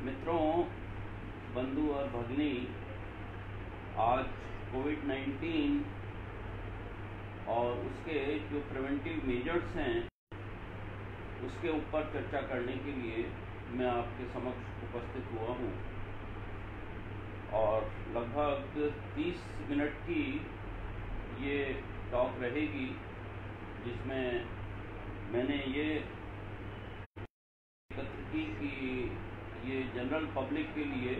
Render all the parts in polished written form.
मित्रों, बंधु और भगिनी, आज कोविड-19 और उसके जो प्रिवेंटिव मेजर्स हैं उसके ऊपर चर्चा करने के लिए मैं आपके समक्ष उपस्थित हुआ हूँ और लगभग 30 मिनट की ये टॉक रहेगी, जिसमें मैंने ये एकत्र की कि ये जनरल पब्लिक के लिए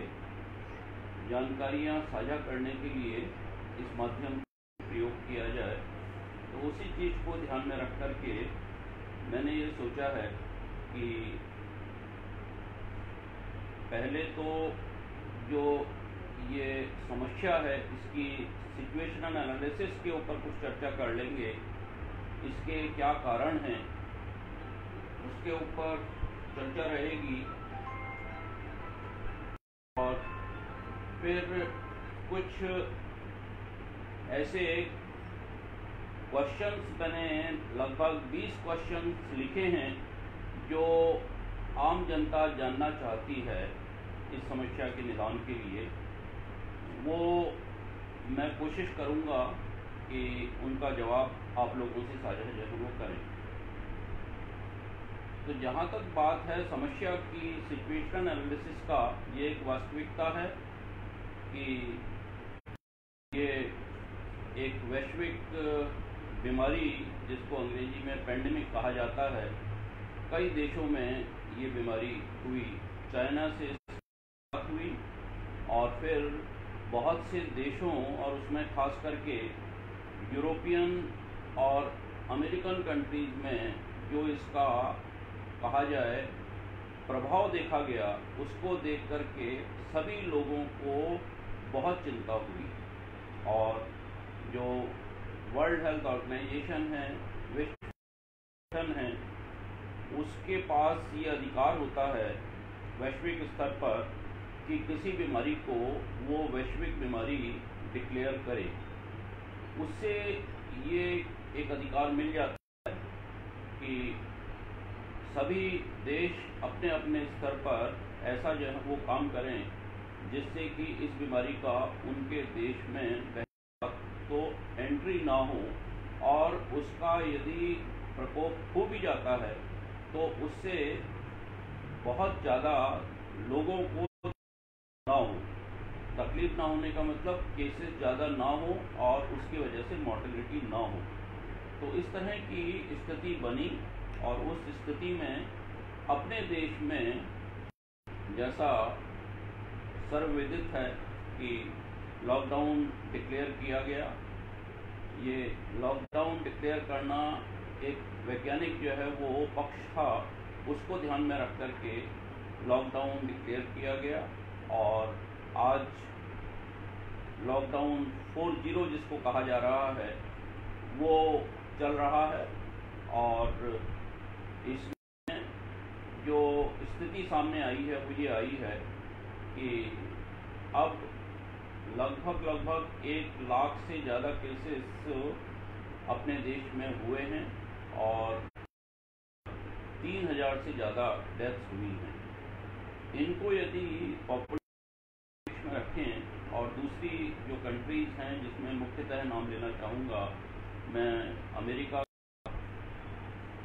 जानकारियाँ साझा करने के लिए इस माध्यम का प्रयोग किया जाए। तो उसी चीज़ को ध्यान में रख कर के मैंने ये सोचा है कि पहले तो जो ये समस्या है इसकी सिचुएशनल एनालिसिस के ऊपर कुछ चर्चा कर लेंगे, इसके क्या कारण हैं उसके ऊपर चर्चा रहेगी, और फिर कुछ ऐसे क्वेश्चंस मैंने लगभग 20 क्वेश्चंस लिखे हैं जो आम जनता जानना चाहती है इस समस्या के निदान के लिए। वो मैं कोशिश करूंगा कि उनका जवाब आप लोगों से साझा जरूर करें। तो जहाँ तक बात है समस्या की सिचुएशनल एनालिसिस का, ये एक वास्तविकता है कि ये एक वैश्विक बीमारी, जिसको अंग्रेजी में पेंडेमिक कहा जाता है, कई देशों में ये बीमारी हुई। चाइना से हुई और फिर बहुत से देशों और उसमें खास करके यूरोपियन और अमेरिकन कंट्रीज़ में जो इसका कहा जाए प्रभाव देखा गया, उसको देख कर के सभी लोगों को बहुत चिंता हुई। और जो वर्ल्ड हेल्थ ऑर्गेनाइजेशन है, विश्व है, उसके पास ये अधिकार होता है वैश्विक स्तर पर कि किसी बीमारी को वो वैश्विक बीमारी डिक्लेयर करे। उससे ये एक अधिकार मिल जाता है कि सभी देश अपने अपने स्तर पर ऐसा जो है वो काम करें जिससे कि इस बीमारी का उनके देश में तो एंट्री ना हो, और उसका यदि प्रकोप हो भी जाता है तो उससे बहुत ज़्यादा लोगों को ना हो, तकलीफ ना होने का मतलब केसेस ज़्यादा ना हो और उसकी वजह से मॉर्टेलिटी ना हो। तो इस तरह की स्थिति बनी और उस स्थिति में अपने देश में जैसा सर्वविदित है कि लॉकडाउन डिक्लेयर किया गया। ये लॉकडाउन डिक्लेयर करना एक वैज्ञानिक जो है वो पक्ष था, उसको ध्यान में रख कर के लॉकडाउन डिक्लेयर किया गया। और आज लॉकडाउन 4.0 जिसको कहा जा रहा है वो चल रहा है, और इसमें जो स्थिति सामने आई है वो ये आई है कि अब लगभग 1 लाख से ज़्यादा केसेस अपने देश में हुए हैं और 3000 से ज़्यादा डेथ्स हुई हैं। इनको यदि पॉपुलेशन में रखें, और दूसरी जो कंट्रीज़ हैं जिसमें मुख्यतः नाम लेना चाहूँगा मैं, अमेरिका,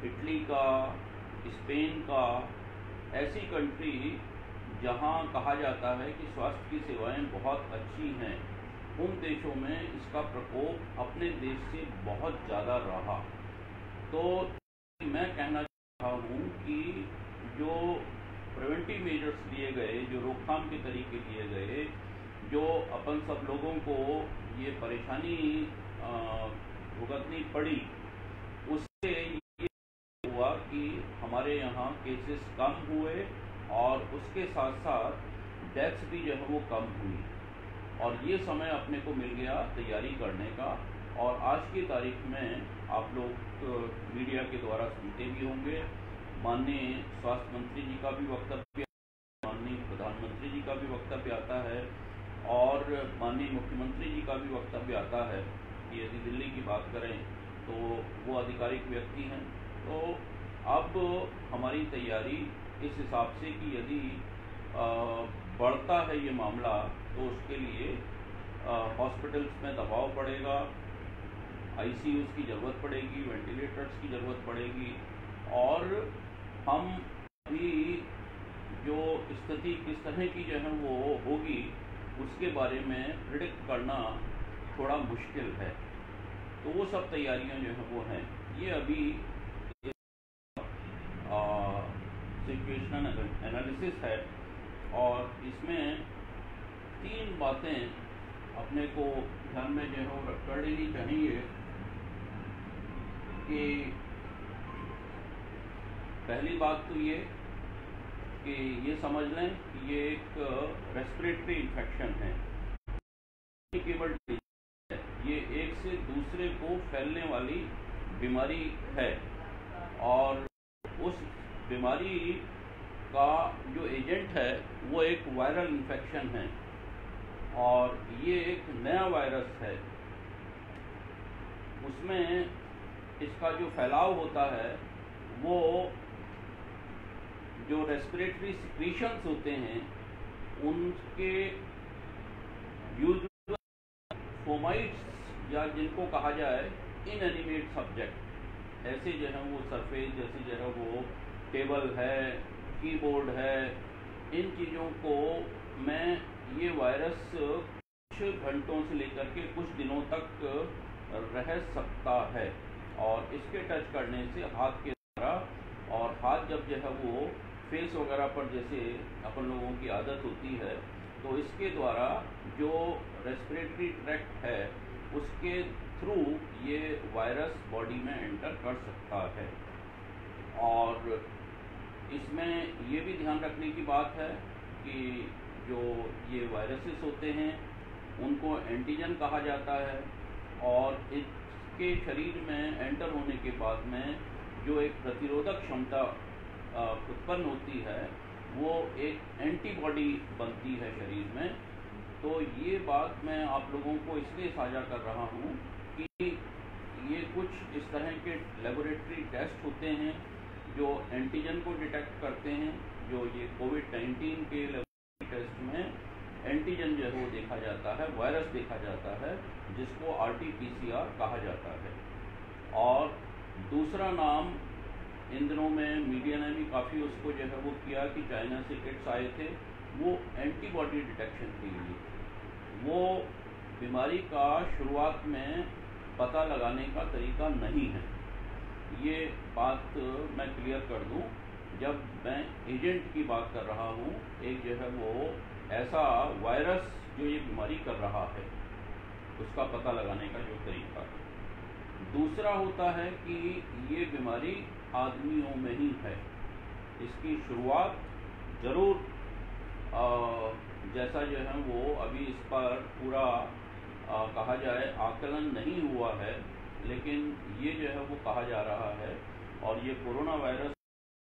इटली का, स्पेन का, ऐसी कंट्री जहां कहा जाता है कि स्वास्थ्य की सेवाएं बहुत अच्छी हैं, उन देशों में इसका प्रकोप अपने देश से बहुत ज़्यादा रहा। तो मैं कहना चाहता हूं कि जो प्रिवेंटिव मेजर्स लिए गए, जो रोकथाम के तरीके लिए गए, जो अपन सब लोगों को ये परेशानी भुगतनी पड़ी, उससे ये हुआ कि हमारे यहाँ केसेस कम हुए और उसके साथ साथ डेथ्स भी जो है वो कम हुई। और ये समय अपने को मिल गया तैयारी करने का। और आज की तारीख में आप लोग मीडिया के द्वारा सुनते भी होंगे, माननीय स्वास्थ्य मंत्री जी का भी वक्तव्य, माननीय प्रधानमंत्री जी का भी वक्तव्य आता है, और माननीय मुख्यमंत्री जी का भी वक्तव्य आता है कि यदि दिल्ली की बात करें तो वो आधिकारिक व्यक्ति हैं। तो अब हमारी तैयारी इस हिसाब से कि यदि बढ़ता है ये मामला तो उसके लिए हॉस्पिटल्स में दबाव पड़ेगा, आईसीयूज़ की ज़रूरत पड़ेगी, वेंटिलेटर्स की ज़रूरत पड़ेगी, और हम अभी जो स्थिति किस तरह की जो है वो होगी उसके बारे में प्रिडिक्ट करना थोड़ा मुश्किल है। तो वो सब तैयारियां जो है वो हैं। ये अभी सिचुएशनल एनालिसिस है और इसमें 3 बातें अपने को ध्यान में जो है वो कर लेनी चाहिए कि पहली बात तो ये कि ये समझ लें कि ये एक रेस्पिरेटरी इन्फेक्शन है, केवल है, ये एक से दूसरे को फैलने वाली बीमारी है और उस बीमारी का जो एजेंट है वो एक वायरल इन्फेक्शन है और ये एक नया वायरस है। उसमें इसका जो फैलाव होता है वो जो रेस्पिरेटरी सिक्रीशंस होते हैं उनके यूजुअल फोमाइट्स या जिनको कहा जाए इनएनिमेट सब्जेक्ट, ऐसे जो है वो सरफेस जैसे जो है वो टेबल है, कीबोर्ड है, इन चीज़ों को में ये वायरस कुछ घंटों से लेकर के कुछ दिनों तक रह सकता है और इसके टच करने से हाथ के द्वारा, और हाथ जब जो है वो फेस वगैरह पर जैसे अपन लोगों की आदत होती है तो इसके द्वारा जो रेस्पिरेटरी ट्रैक्ट है उसके थ्रू ये वायरस बॉडी में एंटर कर सकता है। और इसमें ये भी ध्यान रखने की बात है कि जो ये वायरसेस होते हैं उनको एंटीजन कहा जाता है और इसके शरीर में एंटर होने के बाद में जो एक प्रतिरोधक क्षमता उत्पन्न होती है वो एक एंटीबॉडी बनती है शरीर में। तो ये बात मैं आप लोगों को इसलिए साझा कर रहा हूँ कि ये कुछ इस तरह के लेबोरेटरी टेस्ट होते हैं जो एंटीजन को डिटेक्ट करते हैं। जो ये कोविड-19 के लेबोरेटरी टेस्ट में एंटीजन जो है वो देखा जाता है, वायरस देखा जाता है, जिसको RT-PCR कहा जाता है। और दूसरा नाम इन दिनों में मीडिया ने भी काफ़ी उसको जो है वो किया कि चाइना से किट्स आए थे वो एंटीबॉडी डिटेक्शन के लिए। वो बीमारी का शुरुआत में पता लगाने का तरीका नहीं है, ये बात मैं क्लियर कर दूं। जब मैं एजेंट की बात कर रहा हूं, एक जो है वो ऐसा वायरस जो ये बीमारी कर रहा है उसका पता लगाने का जो तरीका है। दूसरा होता है कि ये बीमारी आदमियों में ही है। इसकी शुरुआत ज़रूर जैसा जो है वो अभी इस पर पूरा कहा जाए आकलन नहीं हुआ है, लेकिन ये जो है वो कहा जा रहा है और ये कोरोना वायरस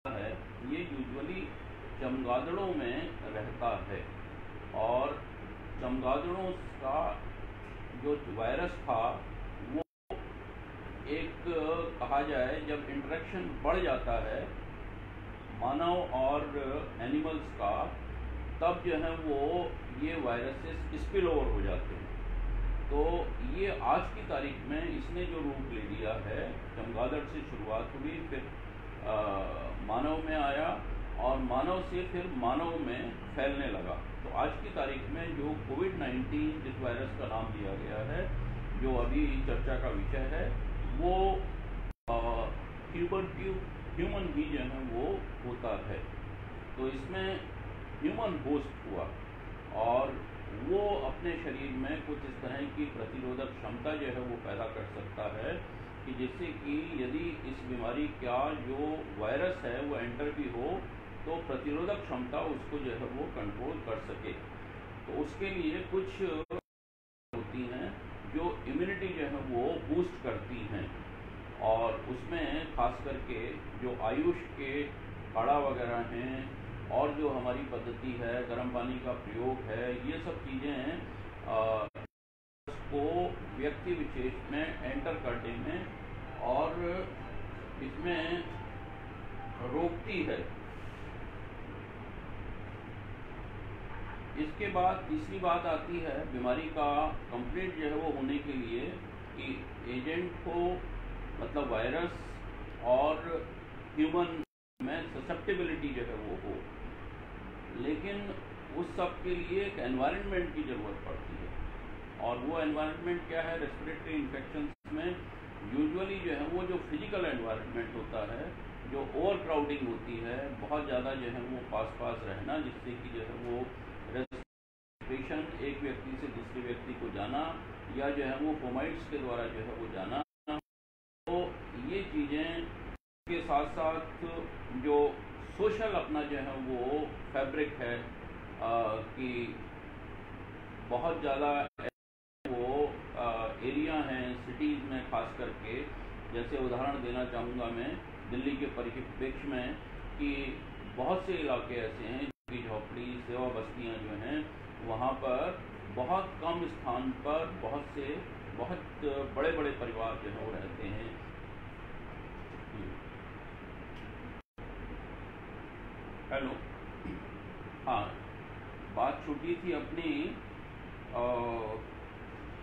है, ये यूजुअली चमगादड़ों में रहता है और चमगादड़ों का जो वायरस था वो एक कहा जाए जब इंटरेक्शन बढ़ जाता है मानव और एनिमल्स का, तब जो है वो ये वायरसेस स्पिल ओवर हो जाते हैं। तो ये आज की तारीख में इसने जो रूप ले लिया है, चमगादड़ से शुरुआत हुई, फिर मानव में आया और मानव से फिर मानव में फैलने लगा। तो आज की तारीख में जो कोविड-19 जिस वायरस का नाम दिया गया है, जो अभी चर्चा का विषय है, वो ह्यूमन ही जो है वो होता है। तो इसमें ह्यूमन होस्ट हुआ और वो अपने शरीर में कुछ इस तरह की प्रतिरोधक क्षमता जो है वो पैदा कर सकता है कि जिससे कि यदि इस बीमारी का जो वायरस है वो एंटर भी हो तो प्रतिरोधक क्षमता उसको जो है वो कंट्रोल कर सके। तो उसके लिए कुछ होती हैं जो इम्यूनिटी जो है वो बूस्ट करती हैं और उसमें खास करके जो आयुष के काढ़ा वगैरह हैं और जो हमारी पद्धति है, गर्म पानी का प्रयोग है, ये सब चीज़ें को व्यक्ति विशेष में एंटर करने में और इसमें रोकती है। इसके बाद तीसरी बात आती है बीमारी का कंप्लीट जो है वो होने के लिए कि एजेंट को मतलब वायरस और ह्यूमन में ससेप्टेबिलिटी जो है वो हो, लेकिन उस सब के लिए एक एनवायरनमेंट की ज़रूरत पड़ती है। और वो एनवायरनमेंट क्या है? रेस्पिरेटरी इन्फेक्शंस में यूजुअली जो है वो जो फिजिकल एनवायरनमेंट होता है, जो ओवर क्राउडिंग होती है, बहुत ज़्यादा जो है वो पास पास रहना, जिससे कि जो है वो रेस्पिरेशन एक व्यक्ति से दूसरे व्यक्ति को जाना या जो है वो फोमाइट्स के द्वारा जो है वो जाना, तो ये चीज़ें के साथ साथ जो सोशल अपना जो है वो फैब्रिक है कि बहुत ज़्यादा वो एरिया हैं सिटीज़ में खास करके, जैसे उदाहरण देना चाहूँगा मैं दिल्ली के परिप्रेक्ष्य में कि बहुत से इलाके ऐसे हैं कि झोपड़ी सेवा बस्तियाँ जो हैं वहाँ पर बहुत कम स्थान पर बहुत बड़े बड़े परिवार जो है वो रहते हैं। हेलो, हाँ, बात छूटी थी अपनी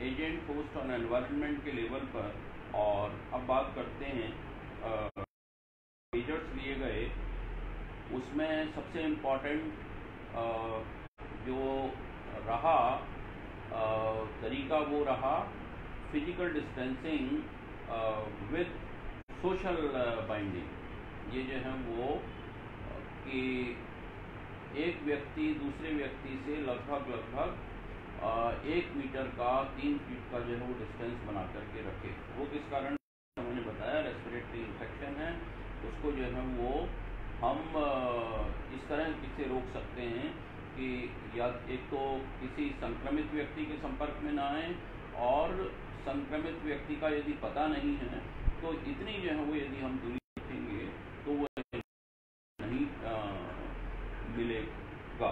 एजेंट, होस्ट और एनवायरनमेंट के लेवल पर, और अब बात करते हैं मेजर्स लिए गए। उसमें सबसे इम्पॉर्टेंट जो रहा तरीका वो रहा physical distancing with social binding. ये जो है वो कि एक व्यक्ति दूसरे व्यक्ति से लगभग 1 मीटर का 3 फीट का जो है वो डिस्टेंस बना करके रखे। वो किस कारण? मैंने बताया रेस्पिरेटरी इन्फेक्शन है, उसको जो है वो हम इस तरह से रोक सकते हैं कि या एक तो किसी संक्रमित व्यक्ति के संपर्क में ना आए, और संक्रमित व्यक्ति का यदि पता नहीं है तो इतनी जो है वो यदि हम दूरी रखेंगे तो वो नहीं मिलेगा।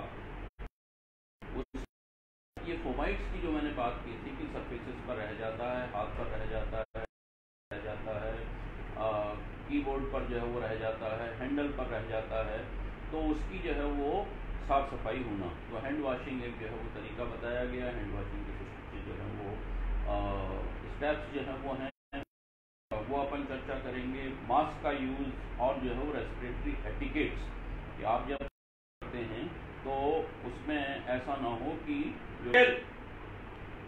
ये फोमाइट्स की जो मैंने बात की थी कि सरफेसेस पर रह जाता है, हाथ पर रह जाता है, कीबोर्ड पर जो है वो रह जाता है, हैंडल पर रह जाता है, तो उसकी जो है वो साफ़ सफाई होना। तो हैंड वॉशिंग एक जो है वो तरीका बताया गया। हैंड वॉशिंग के कुछ जो है वो स्टेप्स जो हैं वो हैं, वो अपन चर्चा करेंगे। मास्क का यूज़ और जो है वो रेस्पिरेटरी एटिकेट्स कि आप जब करते हैं तो उसमें ऐसा ना हो कि जो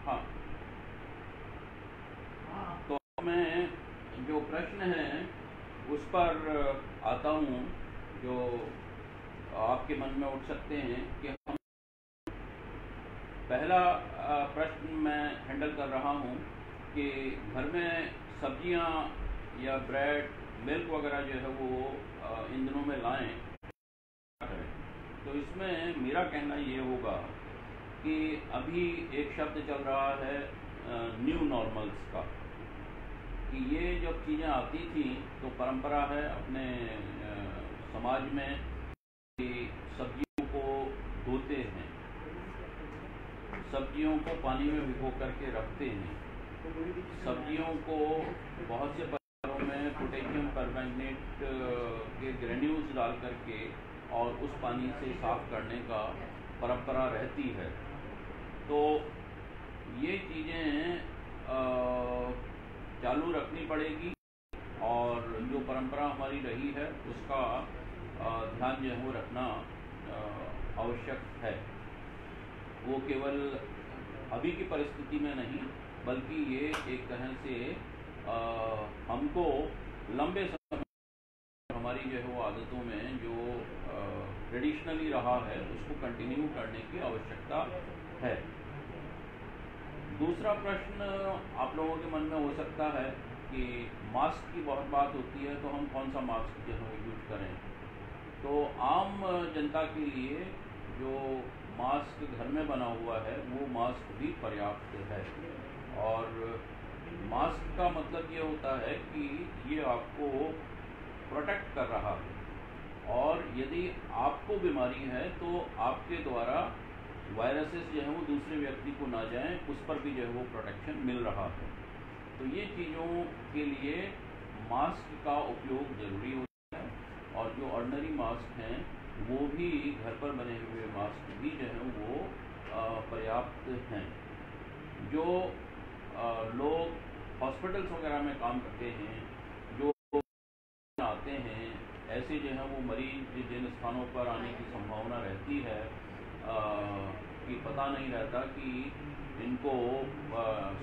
हाँ, तो मैं जो प्रश्न है उस पर आता हूँ जो आपके मन में उठ सकते हैं कि हम पहला प्रश्न मैं हैंडल कर रहा हूँ कि घर में सब्जियाँ या ब्रेड, मिल्क वगैरह जो है वो इन दिनों में लाएं। तो इसमें मेरा कहना ये होगा कि अभी एक शब्द चल रहा है न्यू नॉर्मल्स का, कि ये जब चीज़ें आती थी तो परंपरा है अपने समाज में कि सब्जियों को धोते हैं, सब्जियों को पानी में भिगो करके रखते हैं, सब्जियों को बहुत से परिवारों में पोटेशियम परमैंगनेट के ग्रेन्यूल्स डाल करके और उस पानी से साफ करने का परंपरा रहती है। तो ये चीज़ें चालू रखनी पड़ेगी, और जो परंपरा हमारी रही है उसका ध्यान जो है वो रखना आवश्यक है। वो केवल अभी की परिस्थिति में नहीं, बल्कि ये एक तरह से हमको लंबे समय हमारी जो है वो आदतों में जो ट्रेडिशनली रहा है उसको कंटिन्यू करने की आवश्यकता है। दूसरा प्रश्न आप लोगों के मन में हो सकता है कि मास्क की बहुत बात होती है, तो हम कौन सा मास्क जो है वो यूज करें। तो आम जनता के लिए जो मास्क घर में बना हुआ है वो मास्क भी पर्याप्त है। और मास्क का मतलब ये होता है कि ये आपको प्रोटेक्ट कर रहा है, और यदि आपको बीमारी है तो आपके द्वारा वायरसेस जो है वो दूसरे व्यक्ति को ना जाएं, उस पर भी जो है वो प्रोटेक्शन मिल रहा है। तो ये चीज़ों के लिए मास्क का उपयोग ज़रूरी होता है, और जो ऑर्डिनरी मास्क हैं वो भी घर पर बने हुए मास्क भी जो है वो पर्याप्त हैं। जो लोग हॉस्पिटल्स वगैरह में काम करते हैं, जो आते हैं, ऐसे जो है वो मरीज जिन स्थानों पर आने की संभावना रहती है कि पता नहीं रहता कि इनको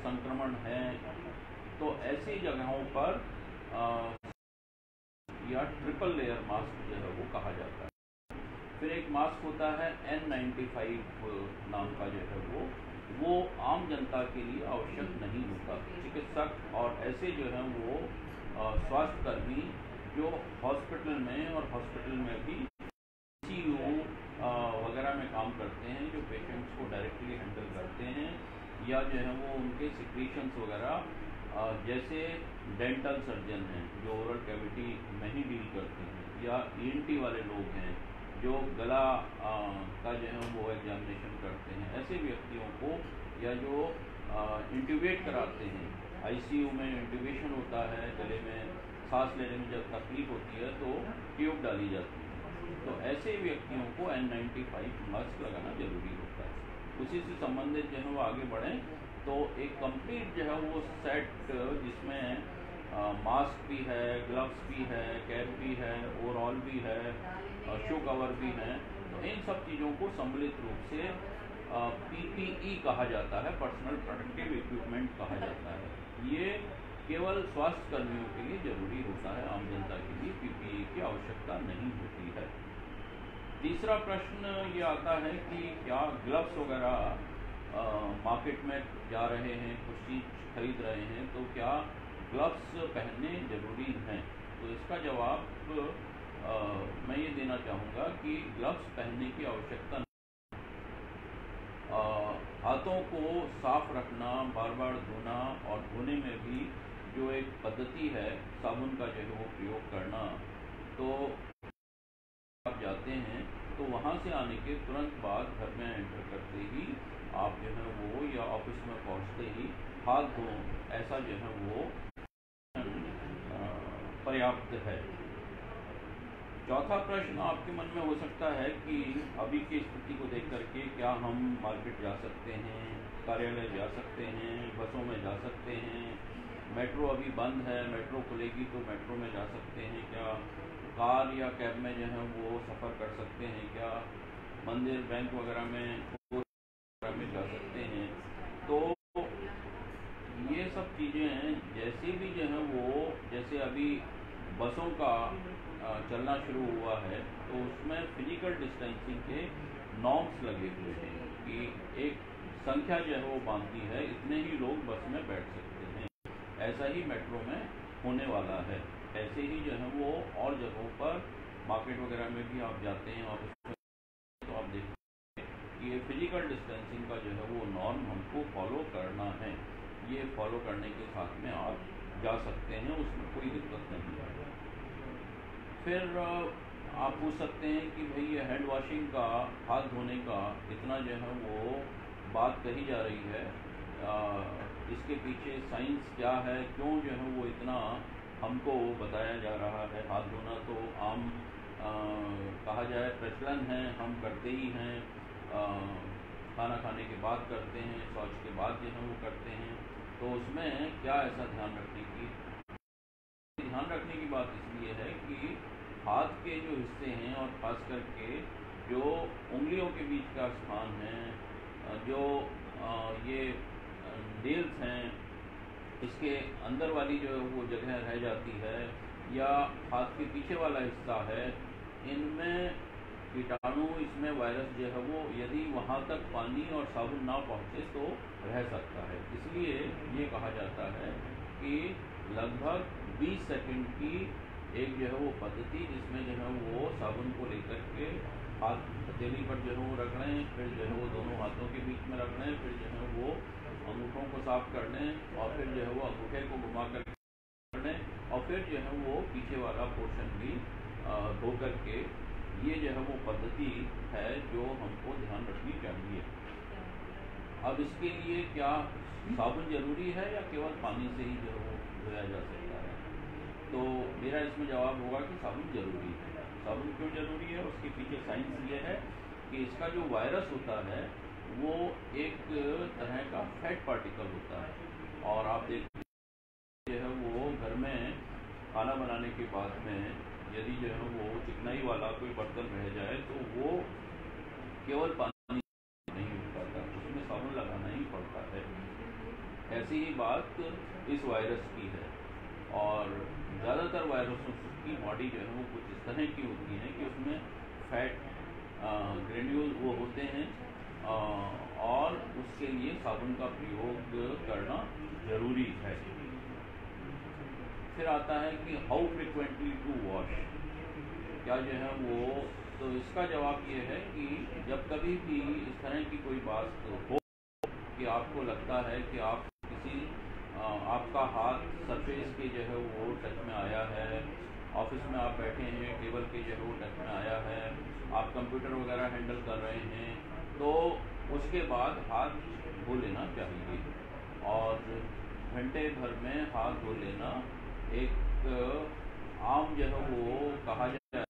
संक्रमण है, तो ऐसी जगहों पर या ट्रिपल लेयर मास्क जो है वो कहा जाता है। फिर एक मास्क होता है N95 नाम का जो है वो आम जनता के लिए आवश्यक नहीं होता। चिकित्सक और ऐसे जो हैं वो स्वास्थ्य कर्मी जो हॉस्पिटल में और हॉस्पिटल में भी ICU वगैरह में काम करते हैं, जो पेशेंट्स को डायरेक्टली हैंडल करते हैं, या जो है वो उनके सिक्रीशंस वगैरह जैसे डेंटल सर्जन हैं जो ओरल कैविटी में ही डील करते हैं, या ENT वाले लोग हैं जो गला का जो है वो एग्जामिनेशन करते हैं, ऐसे व्यक्तियों को, या जो इंट्यूबेट कराते हैं, ICU में इंट्यूबेशन होता है, गले में सांस लेने में जब तकलीफ होती है तो ट्यूब डाली जाती है, तो ऐसे व्यक्तियों को N95 मास्क लगाना जरूरी होता है। उसी से संबंधित जो है वो आगे बढ़ें तो एक कंप्लीट जो है वो सेट जिसमें मास्क भी है, ग्लव्स भी है, कैप भी है, ओवरऑल भी है, शू कवर भी है, तो इन सब चीज़ों को सम्मिलित रूप से PPE कहा जाता है, पर्सनल प्रोटेक्टिव इक्विपमेंट कहा जाता है। ये केवल स्वास्थ्य कर्मियों के लिए जरूरी होता है, आम जनता के लिए PPE की आवश्यकता नहीं होती है। तीसरा प्रश्न ये आता है कि क्या ग्लव्स वगैरह मार्केट में जा रहे हैं, कुछ चीज़ खरीद रहे हैं, तो क्या ग्लव्स पहनने ज़रूरी हैं? तो इसका जवाब मैं ये देना चाहूँगा कि ग्लव्स पहनने की आवश्यकता नहीं। हाथों को साफ रखना, बार बार धोना, और धोने में भी जो एक पद्धति है साबुन का जो है वो प्रयोग करना, तो आप जाते हैं तो वहाँ से आने के तुरंत बाद घर में एंटर करते ही आप जो है वो, या ऑफिस में पहुँचते ही हाथ धो, ऐसा जो है वो पर्याप्त है। चौथा प्रश्न आपके मन में हो सकता है कि अभी की स्थिति को देख करके क्या हम मार्केट जा सकते हैं, कार्यालय जा सकते हैं, बसों में जा सकते हैं, मेट्रो अभी बंद है, मेट्रो खुलेगी तो मेट्रो में जा सकते हैं क्या, कार या कैब में जो है वो सफ़र कर सकते हैं क्या, मंदिर, बैंक वगैरह में जा सकते हैं। तो ये सब चीज़ें जैसे भी जो है वो, जैसे अभी बसों का चलना शुरू हुआ है तो उसमें फिजिकल डिस्टेंसिंग के नॉर्म्स लगे हुए हैं कि एक संख्या जो है वो बांधती है, इतने ही लोग बस में बैठ सकते हैं। ऐसा ही मेट्रो में होने वाला है। ऐसे ही जो है वो और जगहों पर, मार्केट वगैरह में भी आप जाते हैं और तो आप देखते हैं कि ये फिजिकल डिस्टेंसिंग का जो है वो नॉर्म हमको फॉलो करना है। ये फॉलो करने के साथ में आप जा सकते हैं, उसमें कोई दिक्कत नहीं है। फिर आप पूछ सकते हैं कि भाई ये हैंड वॉशिंग का, हाथ धोने का इतना जो है वो बात कही जा रही है, इसके पीछे साइंस क्या है, क्यों जो है वो इतना हमको बताया जा रहा है। हाथ धोना तो आम कहा जाए प्रचलन है, हम करते ही हैं, खाना खाने के बाद करते हैं, शौच के बाद जो है वो करते हैं, तो उसमें क्या ऐसा ध्यान रखने की बात इसलिए है कि हाथ के जो हिस्से हैं और ख़ास करके जो उंगलियों के बीच का स्थान है, जो ये नेल्स हैं, इसके अंदर वाली जो वो जगह रह जाती है, या हाथ के पीछे वाला हिस्सा है, इनमें कीटाणु, इसमें वायरस जो है वो यदि वहाँ तक पानी और साबुन ना पहुँचे तो रह सकता है। इसलिए ये कहा जाता है कि लगभग 20 सेकंड की एक जो है वो पद्धति, जिसमें जो है वो साबुन को लेकर के हाथ हथेली पर जो है वो रख लें, फिर जो है वो दोनों हाथों के बीच में रख लें, फिर जो है वो अंगूठों को साफ कर लें, और फिर जो है वो अंगूठे को घुमा कर लें, और फिर जो है वो पीछे वाला पोर्शन भी धो करके, ये जो है वो पद्धति है जो हमको ध्यान रखनी चाहिए। अब इसके लिए क्या साबुन जरूरी है या केवल पानी से ही जो है वो धोया जा सकता है? तो मेरा इसमें जवाब होगा कि साबुन जरूरी है। साबुन क्यों जरूरी है? उसके पीछे साइंस ये है कि इसका जो वायरस होता है वो एक तरह का फैट पार्टिकल होता है। और आप देखते जो है वो घर में खाना बनाने के बाद में यदि जो है वो चिकनाई वाला कोई बर्तन रह जाए तो वो केवल पानी नहीं हो पाता, उसमें साबुन लगाना ही पड़ता है। ऐसी ही बात इस वायरस की है। और ज़्यादातर वायरसों की बॉडी जो है वो कुछ इस तरह की होती है कि उसमें फैट ग्रेन्यूल वो होते हैं, और उसके लिए साबुन का प्रयोग करना ज़रूरी है। फिर आता है कि हाउ फ्रिक्वेंटली टू वॉश, क्या जो है वो, तो इसका जवाब ये है कि जब कभी भी इस तरह की कोई बात हो कि आपको लगता है कि आप किसी आपका हाथ सरफेस के जो है वो टच में आया है, ऑफिस में आप बैठे हैं टेबल के जो है वो टच में आया है, आप कंप्यूटर वगैरह हैंडल कर रहे हैं, तो उसके बाद हाथ धो लेना चाहिए। और घंटे भर में हाथ धो लेना एक आम जो है वो कहा जाए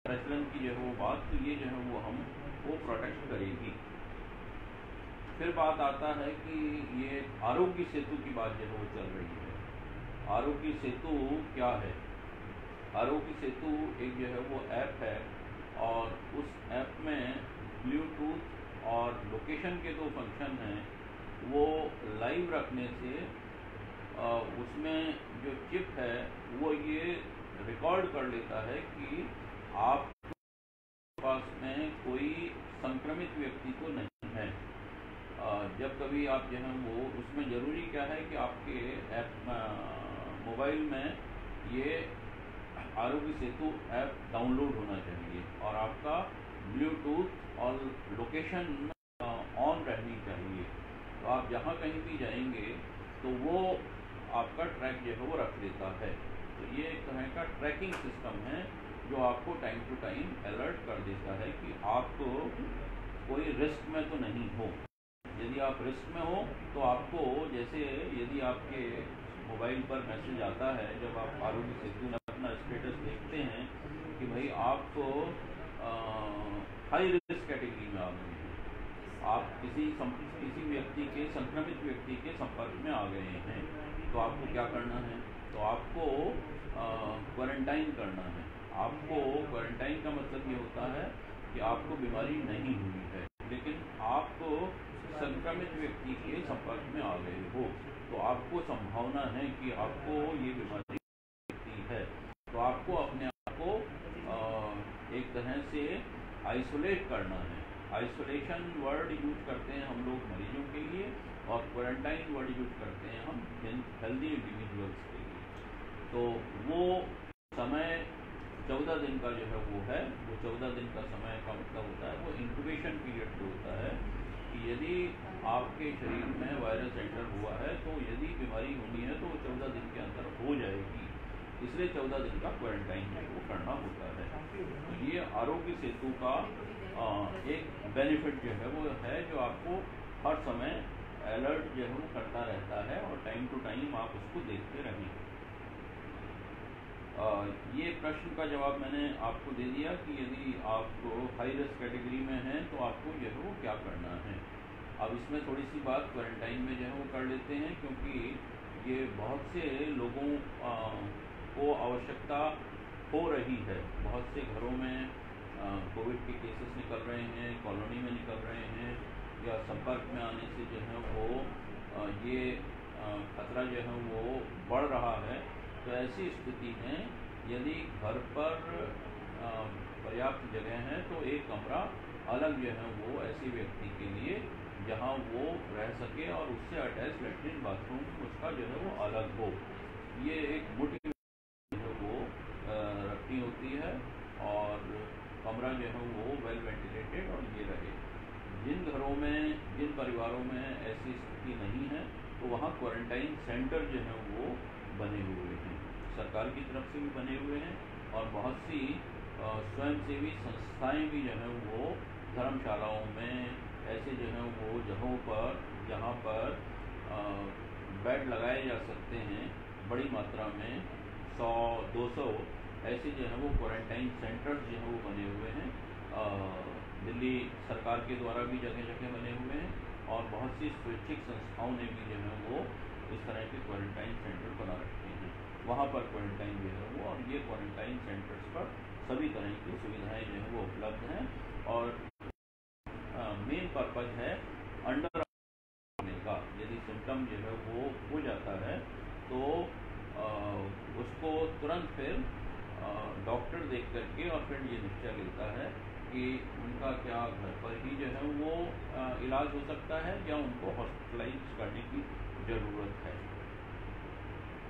प्रचलन की जो है वो बात, तो ये जो है वो हम वो प्रोटेक्ट करेगी। फिर बात आता है कि ये आरोग्य सेतु की बात जो है वो चल रही है। आरोग्य सेतु क्या है? आरोग्य सेतु एक जो है वो ऐप है, और उस ऐप में ब्लूटूथ और लोकेशन के दो फंक्शन हैं। वो लाइव रखने से उसमें जो चिप है वो ये रिकॉर्ड कर लेता है कि आप पास में कोई संक्रमित व्यक्ति तो नहीं है। जब कभी आप जो है वो, उसमें ज़रूरी क्या है कि आपके ऐप मोबाइल में ये आरोग्य सेतु ऐप डाउनलोड होना चाहिए, और आपका ब्लूटूथ और लोकेशन ऑन रहनी चाहिए। तो आप जहाँ कहीं भी जाएंगे तो वो आपका ट्रैक जो है वो रख लेता है। तो ये एक तरह का ट्रैकिंग सिस्टम है जो आपको टाइम टू टाइम अलर्ट कर देता है कि आप कोई रिस्क में तो नहीं हो। यदि आप रिस्क में हो तो आपको, जैसे यदि आपके मोबाइल पर मैसेज आता है जब आप आरोग्य सेतु में अपना स्टेटस देखते हैं कि भाई आप हाई रिस्क कैटेगरी में आ गए हैं, आप किसी व्यक्ति के, संक्रमित व्यक्ति के संपर्क में आ गए हैं, तो आपको क्या करना है? तो आपको क्वारंटाइन करना है। आपको क्वारंटाइन का मतलब ये होता है कि आपको बीमारी नहीं हुई है, लेकिन आप संक्रमित व्यक्ति के संपर्क में आ गए हो, तो आपको संभावना है कि आपको ये बीमारी है। तो आपको अपने आप को एक तरह से आइसोलेट करना है। आइसोलेशन वर्ड यूज करते हैं हम लोग मरीजों के लिए, और क्वारंटाइन वर्ड यूज करते हैं हम हेल्दी इंडिविजुअल्स के लिए। तो वो समय 14 दिन का जो है वो है, वो 14 दिन का समय का मतलब होता है, वो इंक्यूबेशन पीरियड जो होता है कि यदि आपके शरीर में वायरस एंटर हुआ है तो यदि बीमारी होनी है तो वो 14 दिन के अंदर हो जाएगी, इसलिए 14 दिन का क्वारंटाइन जो वो करना होता है। तो ये आरोग्य सेतु का एक बेनिफिट जो है वो है, जो आपको हर समय अलर्ट जो है वो करता रहता है, और टाइम टू टाइम आप उसको देखते रहें। ये प्रश्न का जवाब मैंने आपको दे दिया कि यदि आप हाई रिस्क कैटेगरी में हैं तो आपको जो है वो क्या करना है। अब इसमें थोड़ी सी बात क्वारंटाइन में जो है वो कर लेते हैं, क्योंकि ये बहुत से लोगों को आवश्यकता हो रही है। बहुत से घरों में कोविड के केसेस निकल रहे हैं, कॉलोनी में निकल रहे हैं, या संपर्क में आने से जो है वो ये खतरा जो है वो बढ़ रहा है। तो ऐसी स्थिति में यदि घर पर पर्याप्त जगह है तो एक कमरा अलग जो है वो ऐसे व्यक्ति के लिए जहां वो रह सके, और उससे अटैच लेटरिन बाथरूम उसका जो है वो अलग हो। ये एक मुट्ठी जो वो रखनी होती है, और कमरा जो है वो वेल वेंटिलेटेड और ये रहे। जिन घरों में, जिन परिवारों में ऐसी स्थिति नहीं है तो वहाँ क्वारंटाइन सेंटर जो है वो बने हुए हैं, सरकार की तरफ से भी बने हुए हैं, और बहुत सी स्वयंसेवी संस्थाएं भी जो है वो धर्मशालाओं में ऐसे जो है वो जगहों पर जहाँ पर बेड लगाए जा सकते हैं बड़ी मात्रा में, 100-200 ऐसे जो है वो क्वारंटाइन सेंटर्स जो है वो बने हुए हैं दिल्ली सरकार के द्वारा भी जगह जगह बने हुए हैं और बहुत सी स्वैच्छिक संस्थाओं ने भी जो है वो इस तरह के क्वारंटाइन सेंटर बना रखे हैं। वहाँ पर क्वारंटाइन जो है वो, और ये क्वारंटाइन सेंटर्स पर सभी तरह की सुविधाएं जो है वो उपलब्ध हैं और मेन पर्पज है अंडर का। यदि सिम्टम जो है वो हो जाता है तो उसको तुरंत फिर डॉक्टर देख करके और फिर ये निश्चय लेता है कि उनका क्या घर पर ही जो है वो इलाज हो सकता है या उनको हॉस्पिटलाइज करने की ज़रूरत है।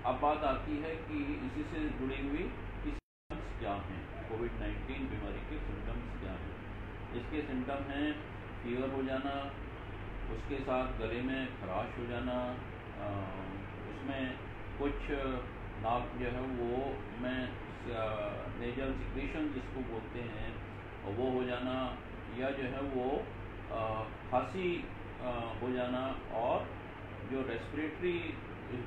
अब बात आती है कि इसी से जुड़ी हुई सिम्टम्स क्या हैं, कोविड-19 बीमारी के सिम्टम्स क्या हैं। इसके सिम्टम हैं फीवर हो जाना, उसके साथ गले में खराश हो जाना, उसमें कुछ नाक जो है वो में नेजल सिक्रेशन जिसको बोलते हैं वो हो जाना, या जो है वो खांसी हो जाना, और जो रेस्पिरेटरी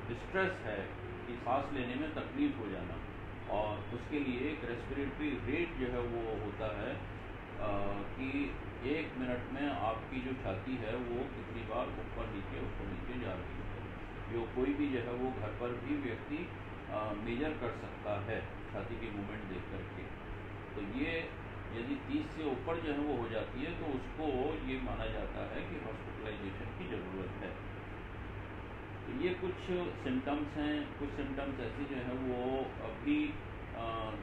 डिस्ट्रेस है कि सांस लेने में तकलीफ हो जाना, और उसके लिए एक रेस्पिरेटरी रेट जो है वो होता है कि 1 मिनट में आपकी जो छाती है वो कितनी बार ऊपर नीचे जा रही है। जो कोई भी जो है वो घर पर भी व्यक्ति मेजर कर सकता है छाती की मूवमेंट देख करके। तो ये यदि 30 से ऊपर जो है वो हो जाती है तो उसको ये माना जाता है कि हॉस्पिटलाइजेशन की ज़रूरत है। तो ये कुछ सिम्टम्स हैं। कुछ सिम्टम्स ऐसे जो है वो अभी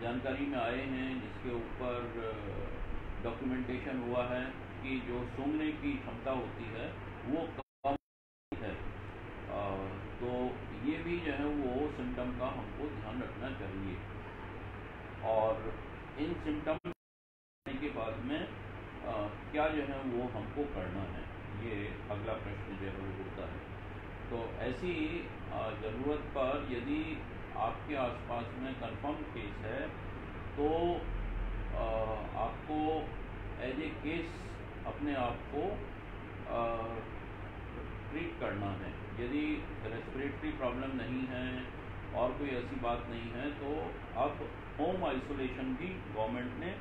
जानकारी में आए हैं जिसके ऊपर डॉक्यूमेंटेशन हुआ है कि जो सूंघने की क्षमता होती है वो कम है। तो ये भी जो है वो सिम्टम का हमको ध्यान रखना चाहिए। और इन सिम्टम के बाद में क्या जो है वो हमको करना है, ये अगला प्रश्न जो है वो होता है। तो ऐसी ज़रूरत पर यदि आपके आसपास में कंफर्म केस है तो आपको एज ए केस अपने आप को ट्रीट करना है। यदि रेस्पिरेटरी प्रॉब्लम नहीं है और कोई ऐसी बात नहीं है तो अब होम आइसोलेशन भी गवर्नमेंट ने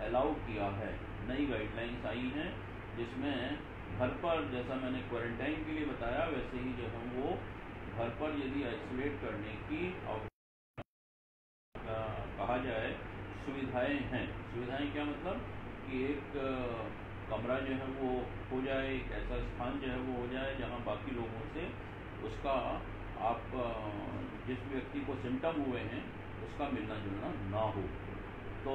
अलाउ किया है। नई गाइडलाइंस आई हैं जिसमें घर पर, जैसा मैंने क्वारंटाइन के लिए बताया वैसे ही जो है वो घर पर यदि आइसोलेट करने की कहा जाए सुविधाएं हैं। सुविधाएं क्या मतलब कि एक कमरा जो है वो हो जाए, एक ऐसा स्थान जो है वो हो जाए जहां बाकी लोगों से उसका आप जिस व्यक्ति को सिम्टम हुए हैं उसका मिलना जुलना ना हो। तो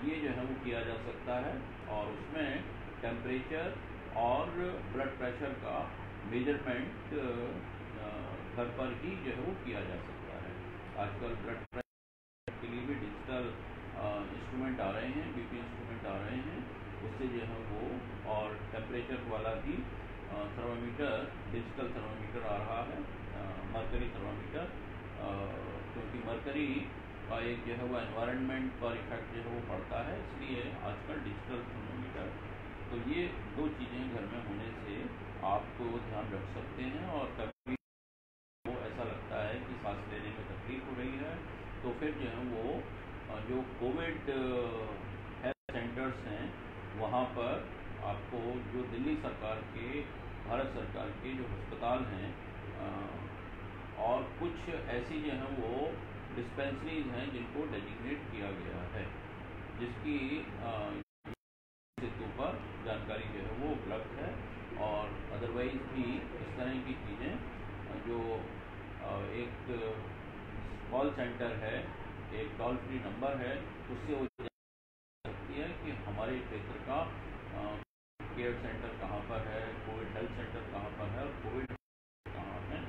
ये जो है वो किया जा सकता है और उसमें टेम्परेचर और ब्लड प्रेशर का मेजरमेंट घर पर ही जो है वो किया जा सकता है। आजकल ब्लड प्रेशर के लिए भी डिजिटल इंस्ट्रूमेंट आ रहे हैं, बीपी इंस्ट्रूमेंट आ रहे हैं, उससे जो है वो, और टेम्परेचर वाला भी थर्मामीटर, डिजिटल थर्मामीटर आ रहा है, मरकरी थर्मामीटर, क्योंकि मरकरी का एक जो है वो एनवायरनमेंट पर इफेक्ट जो है वो पड़ता है, इसलिए आजकल डिजिटल थर्मामीटर। तो ये दो चीज़ें घर में होने से आपको ध्यान रख सकते हैं। और कभी वो ऐसा लगता है कि सांस लेने में तकलीफ हो रही है तो फिर जो है वो जो कोविड हेल्थ सेंटर्स हैं वहाँ पर आपको, जो दिल्ली सरकार के, भारत सरकार के जो अस्पताल हैं और कुछ ऐसी जो हैं वो डिस्पेंसरीज हैं जिनको डेजिग्नेट किया गया है, जिसकी सेतु पर जानकारी जो है वो उपलब्ध है। और अदरवाइज भी इस तरह की चीज़ें जो एक कॉल सेंटर है, एक टोल फ्री नंबर है, उससे हो सकती है कि हमारे क्षेत्र का केयर सेंटर कहाँ पर है, कोविड हेल्थ सेंटर कहाँ पर है और कोविड कहाँ है।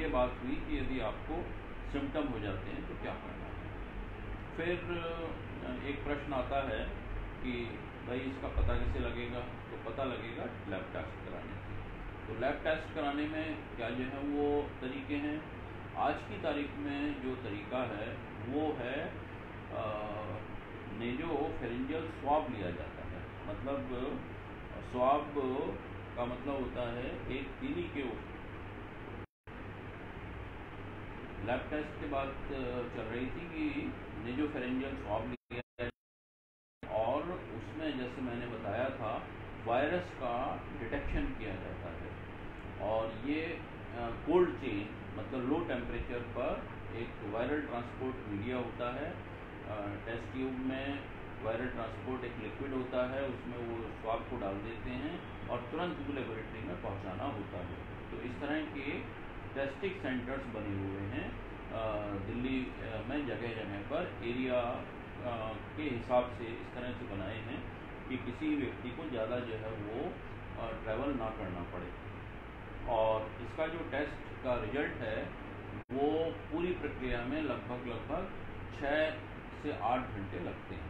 ये बात हुई कि यदि आपको सिम्टम हो जाते हैं तो क्या करना है। फिर एक प्रश्न आता है कि भाई इसका पता कैसे लगेगा, तो पता लगेगा लैब टेस्ट कराने से। तो लैब टेस्ट कराने में क्या जो है वो तरीके हैं। आज की तारीख में जो तरीका है वो है नेजोफेरिंजियल स्वाब लिया जाता है। मतलब स्वाब का मतलब होता है एक तीली के ऊपर। लैब टेस्ट के बाद चल रही थी कि नेजोफेरिंजियल स्वाब लिया जाए इसमें जैसे मैंने बताया था वायरस का डिटेक्शन किया जाता है, और ये कोल्ड चेन मतलब लो टेम्परेचर पर एक वायरल ट्रांसपोर्ट मीडिया होता है। टेस्ट ट्यूब में वायरल ट्रांसपोर्ट एक लिक्विड होता है, उसमें वो स्वाब को डाल देते हैं और तुरंत लेबोरेटरी में पहुंचाना होता है। तो इस तरह के टेस्टिंग सेंटर्स बने हुए हैं दिल्ली में जगह जगह पर, एरिया के हिसाब से इस तरह से बनाए हैं कि किसी व्यक्ति को ज़्यादा जो है वो ट्रैवल ना करना पड़े। और इसका जो टेस्ट का रिजल्ट है वो पूरी प्रक्रिया में लगभग 6 से 8 घंटे लगते हैं।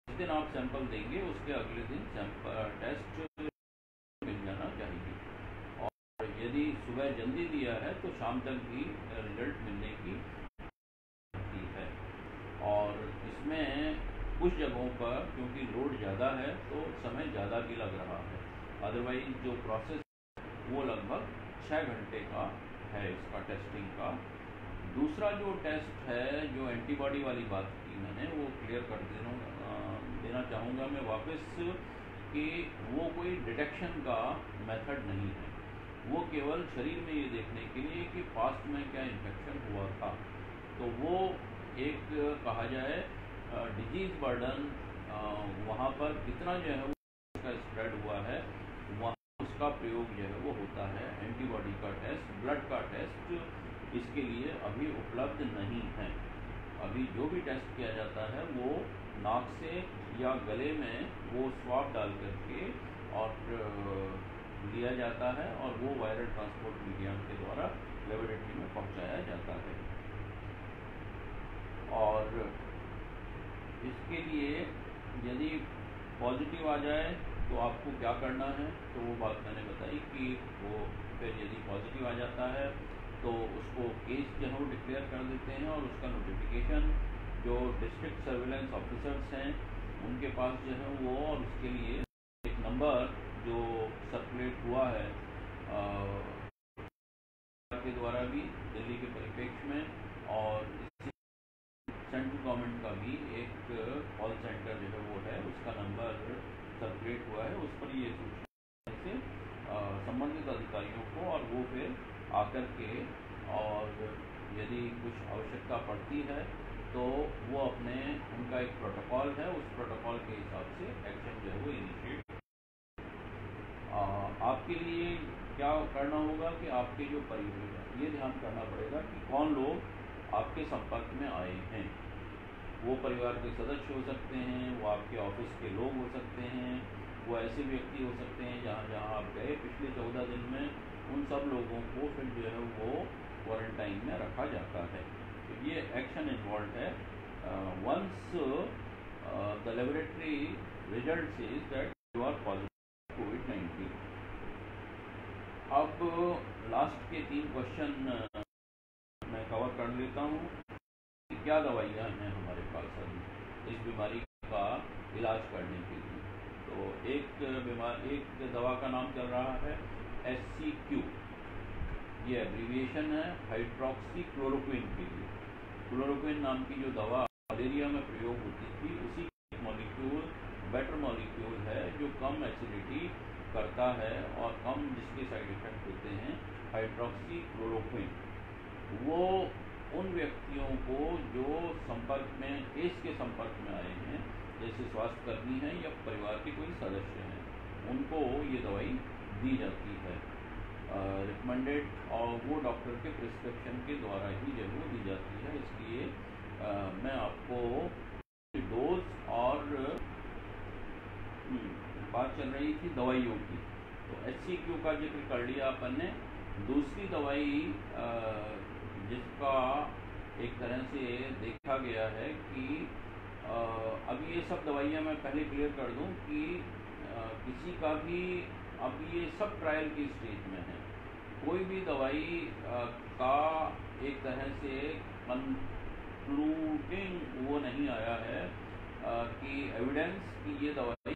जिस दिन आप सैंपल देंगे उसके अगले दिन सैंपल टेस्ट मिल जाना चाहिए, और यदि सुबह जल्दी दिया है तो शाम तक भी रिजल्ट मिलने की है। और इसमें कुछ जगहों पर क्योंकि लोड ज़्यादा है तो समय ज़्यादा भी लग रहा है, अदरवाइज जो प्रोसेस वो लगभग 6 घंटे का है इसका टेस्टिंग का। दूसरा जो टेस्ट है, जो एंटीबॉडी वाली बात की मैंने, वो क्लियर कर देना चाहूँगा मैं वापस कि वो कोई डिटेक्शन का मेथड नहीं है, वो केवल शरीर में ये देखने के लिए कि पास्ट में क्या इन्फेक्शन हुआ था। तो वो एक कहा जाए डिजीज़ बर्डन वहाँ पर कितना जो है उसका स्प्रेड हुआ है, वहाँ उसका प्रयोग जो है वो होता है। एंटीबॉडी का टेस्ट, ब्लड का टेस्ट इसके लिए अभी उपलब्ध नहीं है। अभी जो भी टेस्ट किया जाता है वो नाक से या गले में वो स्वाब डाल करके और लिया जाता है, और वो वायरल ट्रांसपोर्ट मीडियम के द्वारा लेबोरेटरी में पहुंचाया जाता है। और इसके लिए यदि पॉजिटिव आ जाए तो आपको क्या करना है, तो वो बात मैंने बताई कि वो फिर यदि पॉजिटिव आ जाता है तो उसको केस जो है वो डिक्लेयर कर देते हैं, और उसका नोटिफिकेशन जो डिस्ट्रिक्ट सर्विलेंस ऑफिसर्स हैं उनके पास जो है वो, और उसके लिए एक नंबर जो सर्कुलेट हुआ है के द्वारा भी दिल्ली के परिप्रेक्ष्य में, और सेंट्रल गवर्नमेंट का भी एक कॉल सेंटर जो है वो है, उसका नंबर सर्कुलेट हुआ है, उस पर ये सूचना से संबंधित अधिकारियों को, और वो फिर आकर के, और यदि कुछ आवश्यकता पड़ती है तो वो अपने, उनका एक प्रोटोकॉल है, उस प्रोटोकॉल के हिसाब से एक्शन जो है वो इनिशिएट। आपके लिए क्या करना होगा कि आपके जो परिवार, ये ध्यान करना पड़ेगा कि कौन लोग आपके संपर्क में आए हैं। वो परिवार के सदस्य हो सकते हैं, वो आपके ऑफिस के लोग हो सकते हैं, वो ऐसे व्यक्ति हो सकते हैं जहाँ जहाँ आप गए पिछले 14 दिन में, उन सब लोगों को फिर जो है वो क्वारंटाइन में रखा जाता है। तो ये एक्शन इन्वॉल्व है once the laboratory result is that you are positive कोविड-19। अब लास्ट के 3 क्वेश्चन मैं कवर कर लेता हूँ। क्या दवाइयाँ हैं हमारे पास अभी इस बीमारी का इलाज करने के लिए। तो एक दवा का नाम चल रहा है HCQ, ये एब्रीविएशन है हाइड्रोक्सी क्लोरोक्विन के लिए। क्लोरोक्विन नाम की जो दवा मलेरिया में प्रयोग होती थी, उसी मॉलिक्यूल बेटर मॉलिक्यूल है जो कम एसिडिटी करता है और कम जिसके साइड इफेक्ट होते हैं, हाइड्रोक्सी क्लोरोक्विन। वो उन व्यक्तियों को जो संपर्क में, केस के संपर्क में आए हैं, जैसे स्वास्थ्यकर्मी हैं या परिवार के कोई सदस्य हैं, उनको ये दवाई दी जाती है रिकमेंडेड, और वो डॉक्टर के प्रिस्क्रिप्शन के द्वारा ही जो वो दी जाती है। इसलिए मैं आपको डोज और बात चल रही थी दवाइयों की, तो HCQ का जिक्र कर लिया अपन ने। दूसरी दवाई जिसका एक तरह से देखा गया है कि अब ये सब दवाइयाँ मैं पहले क्लियर कर दूं कि किसी का भी अब ये सब ट्रायल की स्टेज में है, कोई भी दवाई का एक तरह से कंक्लूडिंग वो नहीं आया है कि एविडेंस कि ये दवाई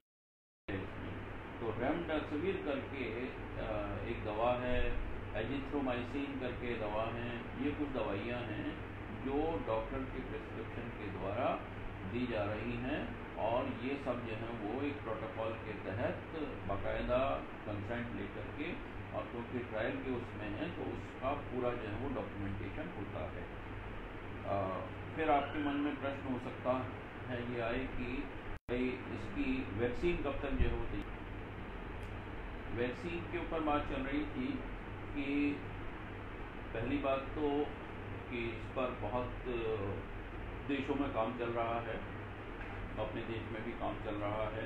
है इसमें। तो रेमडेसिविर करके एक दवा है, एजिथ्रोमाइसिन करके दवा हैं, ये कुछ दवाइयाँ हैं जो डॉक्टर के प्रिस्क्रिप्शन के द्वारा दी जा रही हैं और ये सब जो है वो एक प्रोटोकॉल के तहत बाकायदा कंसेंट लेकर के, और क्योंकि ट्रायल के उसमें है तो उसका पूरा जो है वो डॉक्यूमेंटेशन होता है। फिर आपके मन में प्रश्न हो सकता है ये आए कि भाई इसकी वैक्सीन कब तक जो है वो तैयार। वैक्सीन के ऊपर बात चल रही थी कि पहली बात तो कि इस पर बहुत देशों में काम चल रहा है, अपने देश में भी काम चल रहा है,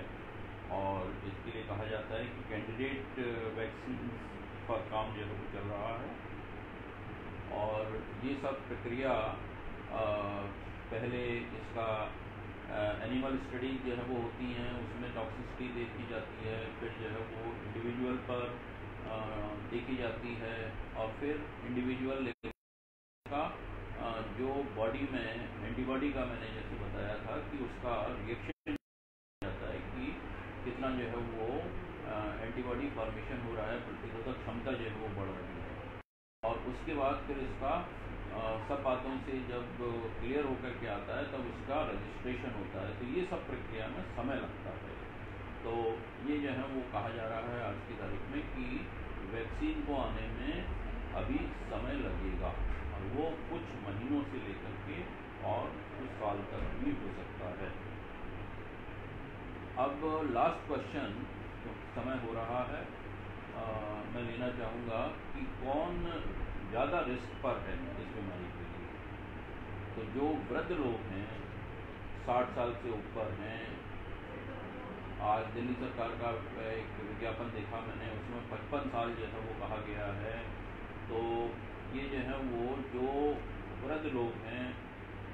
और इसके लिए कहा जाता है कि कैंडिडेट वैक्सीन पर काम जो है वो चल रहा है। और ये सब प्रक्रिया पहले इसका एनिमल स्टडी जो है वो होती हैं, उसमें टॉक्सिसिटी देखी जाती है, फिर जो है वो इंडिविजुअल पर देखी जाती है, और फिर इंडिविजुअल का जो बॉडी में एंटीबॉडी का मैंने जैसे बताया था कि उसका रिएक्शन जाता है कि कितना जो है वो एंटीबॉडी फॉर्मेशन हो रहा है, प्रतिरोधक क्षमता जो है वो बढ़ रही है। और उसके बाद फिर इसका सब बातों से जब क्लियर होकर के आता है तब उसका रजिस्ट्रेशन होता है। तो ये सब प्रक्रिया में समय लगता है। तो ये जो है वो कहा जा रहा है आज की तारीख में कि वैक्सीन को आने में अभी समय लगेगा, और वो कुछ महीनों से लेकर के और कुछ साल तक भी हो सकता है। अब लास्ट क्वेश्चन, समय हो रहा है, मैं लेना चाहूँगा कि कौन ज़्यादा रिस्क पर है इस बीमारी के लिए। तो जो वृद्ध लोग हैं, 60 साल से ऊपर हैं, आज दिल्ली सरकार का एक विज्ञापन देखा मैंने, उसमें 55 साल जो है वो कहा गया है। तो ये जो है वो जो वृद्ध लोग हैं,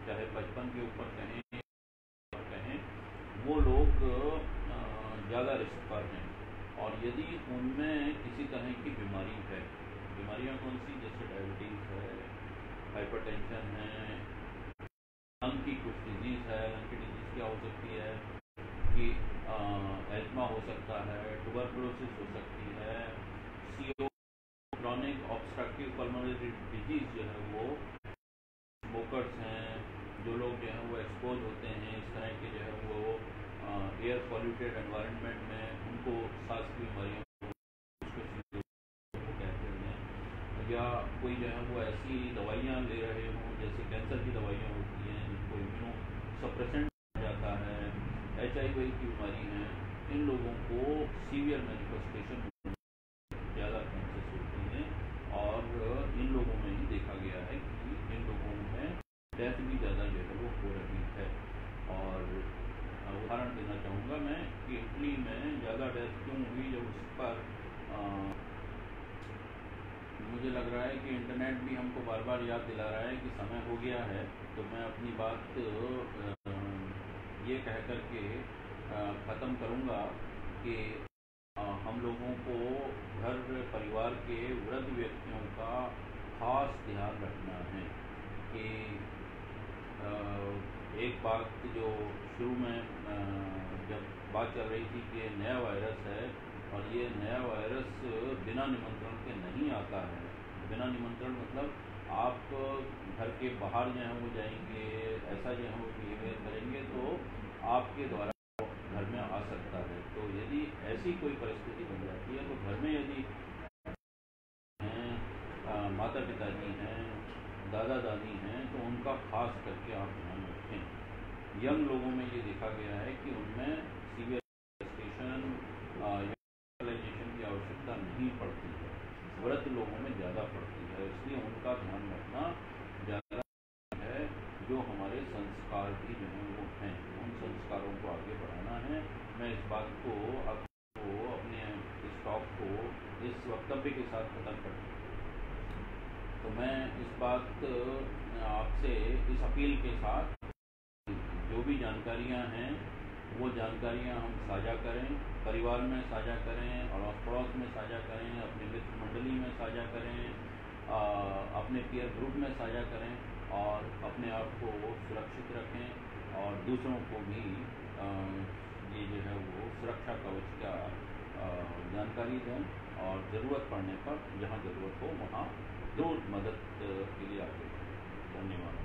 चाहे 55 के ऊपर कहें, वो लोग ज़्यादा रिस्क पर हैं। और यदि उनमें किसी तरह की बीमारी है, बीमारियां कौन सी, जैसे डायबिटीज़ है, हाइपरटेंशन है, लंग की कुछ डिजीज़ है, लंग की डिजीज़ क्या हो सकती है कि एल्मा हो सकता है, ट्यूबरकुलोसिस हो सकती है, CO chronic obstructive pulmonary disease जो है वो, स्मोकर्स हैं, जो लोग जो हैं वो एक्सपोज होते हैं इस तरह के जो है वो एयर पॉल्यूटेड एनवायरनमेंट में, उनको सांस की बीमारियों को कहते हैं, या कोई जो है वो ऐसी दवाइयाँ ले रहे हों जैसे कैंसर की दवाइयाँ होती हैं जिनको इम्यूनो सप्रेसेंट जाता है, HIV की बीमारी है, इन लोगों को सीवियर मैनिफेस्टेशन ज़्यादा चांसेस होती हैं। और इन लोगों में ही देखा गया है कि इन लोगों में डेथ भी ज़्यादा जो है वो हो रही है। और उदाहरण देना चाहूँगा मैं कि इटली में ज़्यादा डेथ क्यों हुई, जब उस पर मुझे लग रहा है कि इंटरनेट भी हमको बार बार याद दिला रहा है कि समय हो गया है। तो मैं अपनी बात ये कह कर के ख़त्म करूँगा कि हम लोगों को घर परिवार के वृद्ध व्यक्तियों का खास ध्यान रखना है कि एक बात जो शुरू में जब बात चल रही थी कि ये नया वायरस है, और ये नया वायरस बिना निमंत्रण के नहीं आता है। बिना निमंत्रण मतलब आप घर के बाहर जो है वो जाएंगे, ऐसा जो है वो बिहेवियर करेंगे तो आपके द्वारा घर में आ सकता है। तो यदि ऐसी कोई परिस्थिति बन जाती है तो घर में यदि माता पिताजी हैं, दादा दादी हैं, तो उनका खास करके आप ध्यान रखें। यंग लोगों में ये देखा गया है कि उनमें सीवियर हॉस्पिटलाइजेशन की आवश्यकता नहीं पड़ती है, वृद्ध लोगों में ज़्यादा पड़ती है। इसलिए उनका ध्यान रखना ज़्यादा है। जो हमारे संस्कार भी जो हैं वो हैं, उन संस्कारों को आगे बढ़ाना है। मैं इस बात को आपको अपने इस टॉक को इस वक्तव्य के साथ खत्म करता हूँ। तो मैं इस बात आपसे इस अपील के साथ, जो भी जानकारियां हैं वो जानकारियां हम साझा करें, परिवार में साझा करें, अड़ोस पड़ोस में साझा करें, अपने मित्र मंडली में साझा करें, अपने पीयर ग्रुप में साझा करें, और अपने आप को सुरक्षित रखें और दूसरों को भी ये जो है वो सुरक्षा कवच का जानकारी दें, और ज़रूरत पड़ने पर जहाँ ज़रूरत हो वहाँ ज़रूर मदद के लिए आगे। धन्यवाद।